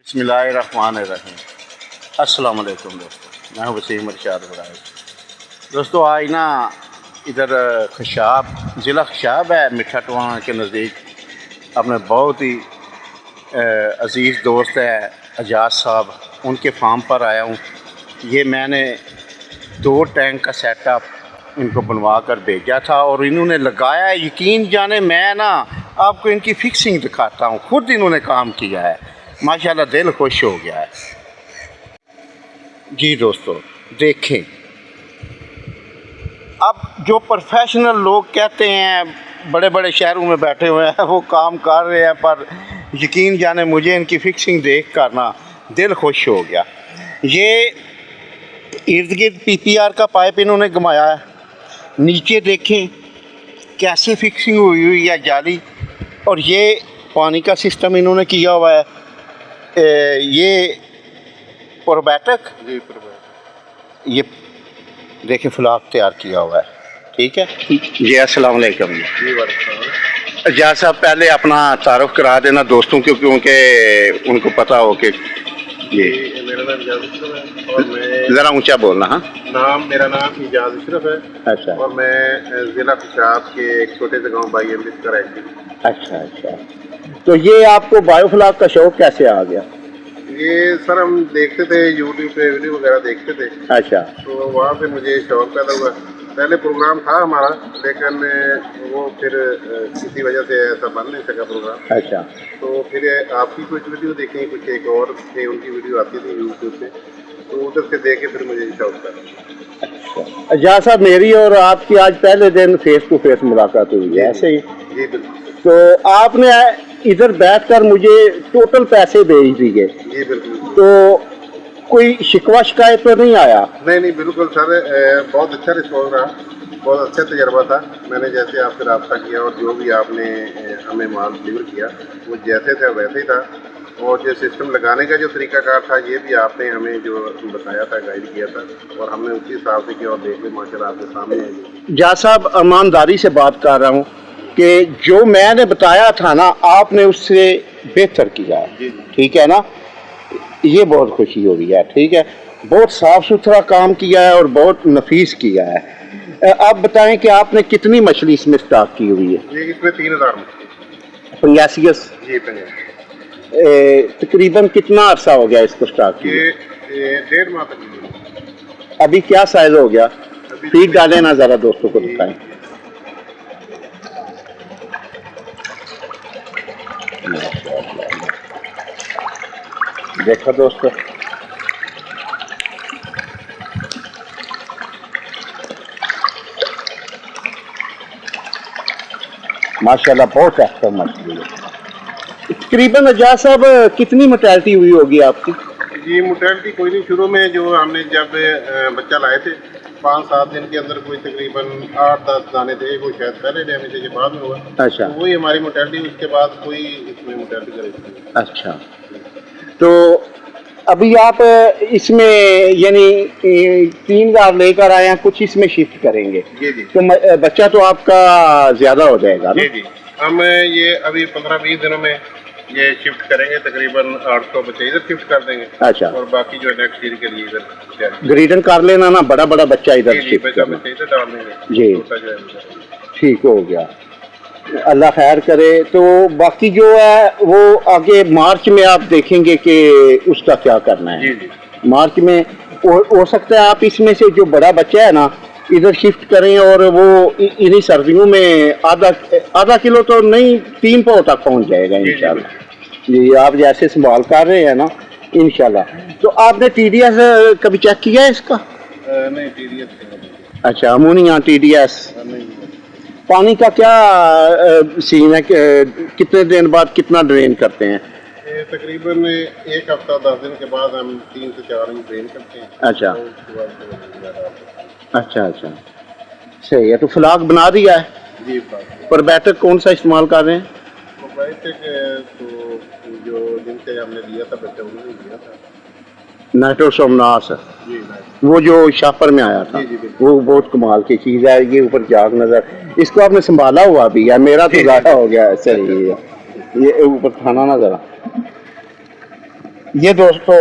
बिस्मिल्लाहिर्रहमानिर्रहीम। अस्सलाम वालेकुम दोस्तों, मैं हूँ वसीम इरशाद बराए। दोस्तों आज ना इधर खशाब ज़िला खशाब है, मिठा टवाना के नज़दीक अपने बहुत ही अज़ीज़ दोस्त है एजाज साहब, उनके फार्म पर आया हूँ। ये मैंने 2 टैंक का सेटअप इनको बनवा कर भेजा था और इन्होंने लगाया है। यकीन जाने मैं ना आपको इनकी फिक्सिंग दिखाता हूँ, खुद इन्होंने काम किया है, माशाल्लाह दिल खुश हो गया है। जी दोस्तों देखें, अब जो प्रोफेशनल लोग कहते हैं बड़े बड़े शहरों में बैठे हुए हैं वो काम कर रहे हैं, पर यकीन जाने मुझे इनकी फिक्सिंग देख कर ना दिल खुश हो गया। ये इर्द गिर्द PPR का पाइप इन्होंने घुमाया है, नीचे देखें कैसे फिक्सिंग हुई है जाली, और ये पानी का सिस्टम इन्होंने किया हुआ है। ये प्रोबैटक, ये देखिए फ्लाक तैयार किया हुआ है, ठीक है जी। अस्सलाम वालेकुम जी। जा साहब पहले अपना तारुफ करा देना दोस्तों को, क्योंकि उनको पता हो कि ये मेरा नाम इजाज़ अशरफ है और मैं ज़रा ऊंचा बोलना। हाँ मेरा नाम इजाज़ अशरफ है। अच्छा और मैं ज़िला खशाब के एक छोटे से गांव बाई अमृत का रहती हूँ। अच्छा। तो ये आपको बायोफ्लाक का शौक कैसे आ गया? ये सर हम देखते थे यूट्यूब पे वीडियो वगैरह देखते थे, अच्छा तो वहाँ पे मुझे शौक पैदा हुआ। पहले प्रोग्राम था हमारा, लेकिन वो फिर किसी वजह से ऐसा बन नहीं सका प्रोग्राम। अच्छा। तो फिर आपकी कुछ वीडियो देखी, कुछ एक और थे उनकी वीडियो आती थी यूट्यूब पे, तो उधर से देख के फिर मुझे शौक था। अच्छा एजाज साहब, मेरी और आपकी आज पहले दिन फेस टू फेस मुलाकात हुई है, ऐसे ही? जी बिल्कुल। तो आपने इधर बैठकर मुझे टोटल पैसे भेज दिए। जी बिल्कुल। तो कोई शिकवा शिकायत तो नहीं आया? नहीं बिल्कुल सर, बहुत अच्छा रिस्पॉन्स रहा, बहुत अच्छा तजर्बा था। मैंने जैसे आपसे रब्ता किया और जो भी आपने हमें माल डिलीवर किया वो जैसे था वैसे ही था, और जो सिस्टम लगाने का जो तरीकाकार था ये भी आपने हमें जो बताया था, गाइड किया था, और हमने उसी हिसाब से किया और देख ले माशाल्लाह आपके सामने है। जा साहब ईमानदारी से बात कर रहा हूँ कि जो मैंने बताया था ना आपने उससे बेहतर किया है, ठीक है ना? ये बहुत खुशी हो रही है, ठीक है। बहुत साफ़ सुथरा काम किया है और बहुत नफीस किया है। आप बताएं कि आपने कितनी मछली इसमें स्टॉक की हुई है? ये इसमें 3000 पंगासियस। जी 50। तकरीबन कितना अरसा हो गया इसको स्टॉक किए? ये 1.5 माह तक। अभी क्या साइज हो गया? फीड डालें ना, ज़रा दोस्तों को दिखाएं। देखो दोस्तों, माशाल्लाह बहुत अच्छा मछली है। तकरीबन एजाज साहब कितनी मोर्टेलिटी हुई होगी आपकी? जी मोर्टेलिटी कोई नहीं, शुरू में जो हमने जब बच्चा लाए थे 5-7 दिन के अंदर कोई तकरीबन 8-10 दाने थे, वो शायद पहले डैमेज के बाद में हुआ। अच्छा। तो वही हमारी मोर्टेलिटी, उसके बाद कोई इसमें मोर्टेलिटी करेगी। अच्छा, तो अभी आप इसमें यानी 3000 लेकर आए हैं, कुछ इसमें शिफ्ट करेंगे? जी। तो बच्चा तो आपका ज़्यादा हो जाएगा ना? जी हम ये अभी 15-20 दिनों में ये शिफ्ट करेंगे, तकरीबन 800 बच्चे इधर शिफ्ट कर देंगे। अच्छा। और बाकी जो नेक्स्ट ईयर के लिए इधर ग्रीडन कर लेना ना, बड़ा बच्चा इधर शिफ्ट करना। बच्चे इधर डाल देंगे जी, छोटा जो है। ठीक हो गया, अल्लाह खैर करे। तो बाकी जो है वो आगे मार्च में आप देखेंगे कि उसका क्या करना है। जी। मार्च में हो सकता है आप इसमें से जो बड़ा बच्चा है ना इधर शिफ्ट करें, और वो इन्हीं सर्दियों में आधा किलो तो नहीं 3 पाव तक पहुंच जाएगा इंशाल्लाह। जी आप जैसे संभाल कर रहे हैं ना इंशाल्लाह। तो आपने TDS कभी चेक किया है इसका? नहीं TDS। अच्छा, अमोनिया TDS पानी का क्या सीन है? कितने दिन बाद कितना ड्रेन करते हैं? तकरीबन 1 हफ्ता 10 दिन के बाद हम 3 से 4 इंच ड्रेन करते हैं। अच्छा तो अच्छा सही है। तो फ्लाक बना दिया है जी। प्रोबैटक कौन सा इस्तेमाल कर रहे हैं? तो जो जिनसे हमने लिया था बच्चा उन्होंने लिया था नाइट्रोसोमनास, वो जो शापर में आया था। जी। वो बहुत कमाल की चीज़ है। ये ऊपर जाग नजर, इसको आपने संभाला हुआ भी है, मेरा तो ज़्यादा हो गया है। सही है, ये ऊपर खाना ना ज़रा یہ دوستو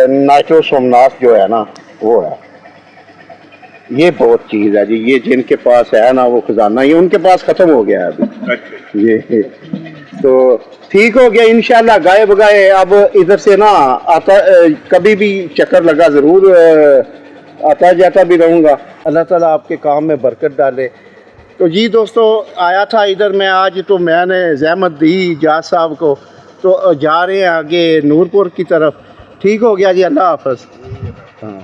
نائٹرو سومناث جو ہے نا وہ ہے، یہ بہت چیز ہے جی، یہ جن کے پاس ہے نا وہ خزانہ، یہ ان کے پاس ختم ہو گیا ہے ابھی یہ تو ٹھیک ہو گیا انشاءاللہ، گائے بگائے اب ادھر سے نا آتا، کبھی بھی چکر لگا ضرور آتا جاتا بھی رہوں گا، اللہ تعالیٰ آپ کے کام میں برکت ڈالے۔ تو جی دوستو آیا تھا ادھر میں آج، تو میں نے زحمت دی جاز صاحب کو، تو جا رہے ہیں آگے نورپور کی طرف۔ ٹھیک ہو گیا جی، اللہ حافظ۔ ہاں